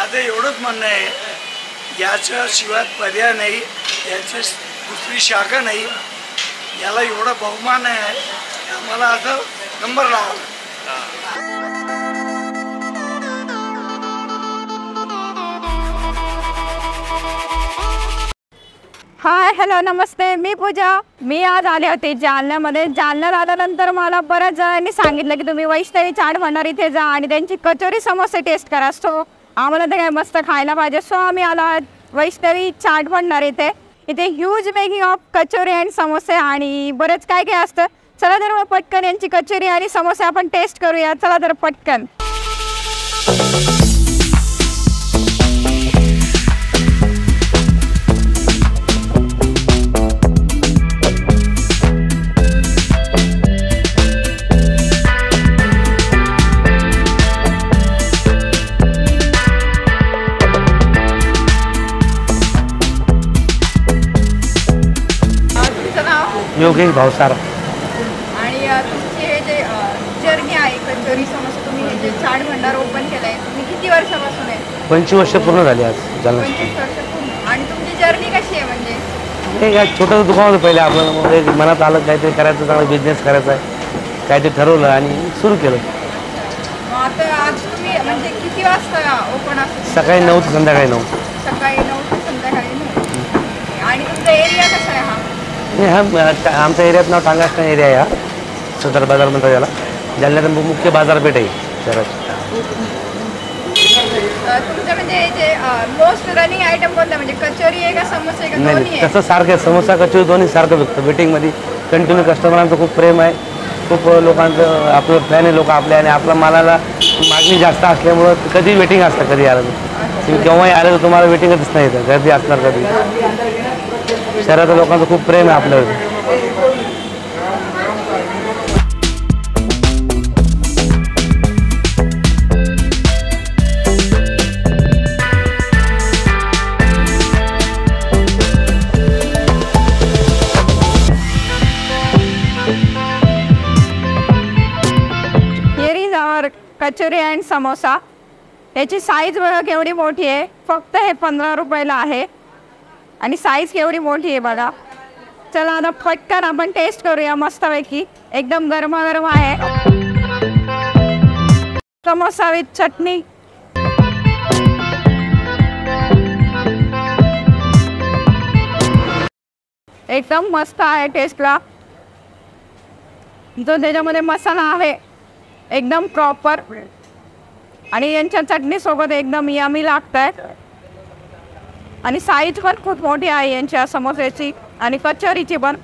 माझं एवढंच म्हणणं आहे, याच्याशिवाय पर्याय नाही, याची दुसरी शाखा नाही. याला एवढा बहुमान आहे, आम्हाला असं नंबर लावा. हाय हॅलो नमस्ते, मी पूजा. मी आज आले होते जालन्यामध्ये. जालन्यात आल्यानंतर मला बऱ्याच जणांनी सांगितलं की तुम्ही वैष्णवी चाट भंडार इथे जा आणि त्यांची कचोरी समोसे टेस्ट करा. सो आम्हाला ते काय मस्त खायला पाहिजे. सो आम्ही आलो वैष्णवी चाट भंडार इथे. इथे huge making of kachori and समोसे आणि बरेच काय काय असतं. चला तर मग पटकन यांची कचोरी आणि समोसे आपण टेस्ट करूया. चला तर पटकन. योगेश भावसार. आणि तुमची हे जे जर्नी आहे कचोरी समोसे, तुम्ही हे जे चाट भंडार ओपन केलं आहे, तुम्ही किती वर्षापासून आहे? 25 वर्ष पूर्ण झाली आज जालन्यात. 25 वर्ष पूर्ण. आणि तुमची जर्नी कशी आहे? म्हणजे हे काय छोटंसं दुकान होतं पहिले आपलं, मग मनात आलं काहीतरी करायचं, चांगला बिझनेस करायचा आहे, काहीतरी ठरवलं आणि सुरू केलं. मग आता आज तुम्ही म्हणजे किती वाजता ओपन असतं? सकाळी 9 ते संध्याकाळी 9. सकाळी 9 ते संध्याकाळी 9. आणि तुमचा एरिया कसा आहे? आमच्या एरियात नाव टांगाष्टा एरिया आहे. हा सदर बाजार म्हणतात याला. जालन्यात मुख्य बाजारपेठ आहे शहराची. तुमचं म्हणजे जे मोस्ट रनिंग आयटम कोणता, म्हणजे कचोरी आहे का समोसे का? नाही, तसं सारखं आहे. समोसा कचोरी दोन्ही सारखं विकतं. वेटिंगमध्ये कंटिन्यू कस्टमरांचं खूप प्रेम आहे, खूप लोकांचं आपलं फॅन आहे लोक आपल्या, आणि आपल्या मालाला मागणी जास्त असल्यामुळं कधी वेटिंग असतं. कधी आलं तुम्ही केव्हाही आलं तर तुम्हाला वेटिंगच नाही येतं, गर्दी असणार कधी. शहरातल्या लोकांचं खूप प्रेम आहे आपल्यावर. Here is our kachori and samosa. याची साईज बघा केवढी मोठी आहे. फक्त हे 15 रुपयाला आहे आणि साईज केवढी मोठी आहे बघा. चला आता पटकन आपण टेस्ट करूया मस्तपैकी. एकदम गरमागरम आहे. समोसा विथ चटणी. एकदम मस्त आहे टेस्टला. जो त्याच्यामध्ये मसाला आहे एकदम प्रॉपर आणि यांच्या चटणीसोबत एकदम यमी लागत आहे. आणि साईज पण खूप मोठी आहे यांच्या समोस्याची आणि कचोरीची पण.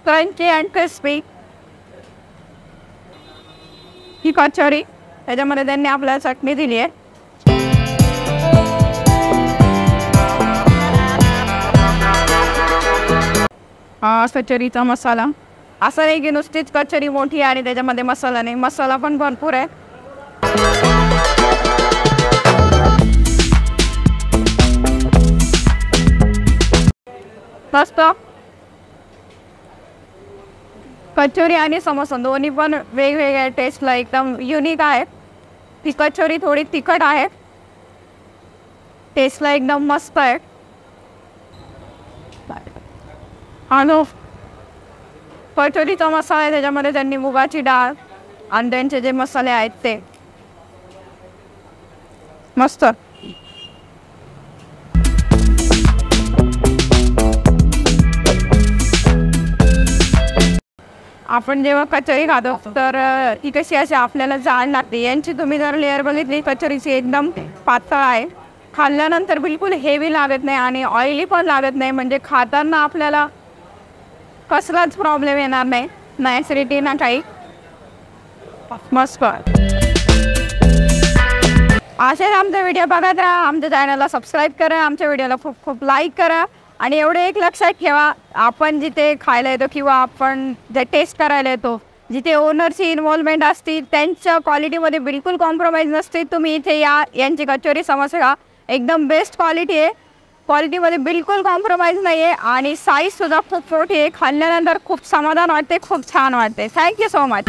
क्रंची अँड क्रिस्पी ही कचोरी. त्याच्यामध्ये त्यांनी आपल्याला चटणी दिली आहे. हा कचोरीचा मसाला. असं नाही की नुसतीच कचोरी मोठी आहे आणि त्याच्यामध्ये मसाला नाही, मसाला पण भरपूर आहे. मस्त. कचोरी आणि समोसा दोन्ही पण वेगवेगळ्या टेस्टला एकदम युनिक आहे. ती कचोरी थोडी तिखट आहे, टेस्टला एकदम मस्त आहे. आणि कचोरीचा मसाला आहे त्याच्यामध्ये त्यांनी मुगाची डाळ आणि त्यांचे जे मसाले आहेत ते मस्त. आपण जेव्हा कचोरी खातो तर ती कशी अशी आपल्याला जाड लागते. यांची तुम्ही जर लेअर बघितली कचोरीची एकदम पातळ आहे. खाल्ल्यानंतर बिलकुल हेवी लागत नाही आणि ऑइली पण लागत नाही. म्हणजे खाताना आपल्याला कसलाच प्रॉब्लेम येणार नाही, ना ॲसिडिटी ना काही. मस्त. असेच आमचा व्हिडिओ बघत राहा. आमच्या चॅनलला सबस्क्राईब करा. आमच्या व्हिडिओला खूप खूप लाईक करा. आणि एवढे एक लक्षात ठेवा, आपण जिथे खायला येतो किंवा आपण जे टेस्ट करायला येतो, जिथे ओनरची इन्व्हॉल्वमेंट असते, त्यांच्या क्वालिटीमध्ये बिलकुल कॉम्प्रोमाइज नसते. तुम्ही इथे या, यांची कचोरी समोसा खा. एकदम बेस्ट क्वालिटी आहे. क्वालिटीमध्ये बिलकुल कॉम्प्रोमाइज नाही आहे आणि साईजसुद्धा खूप मोठी आहे. खाल्ल्यानंतर खूप समाधान वाटते, खूप छान वाटते. Thank you so much.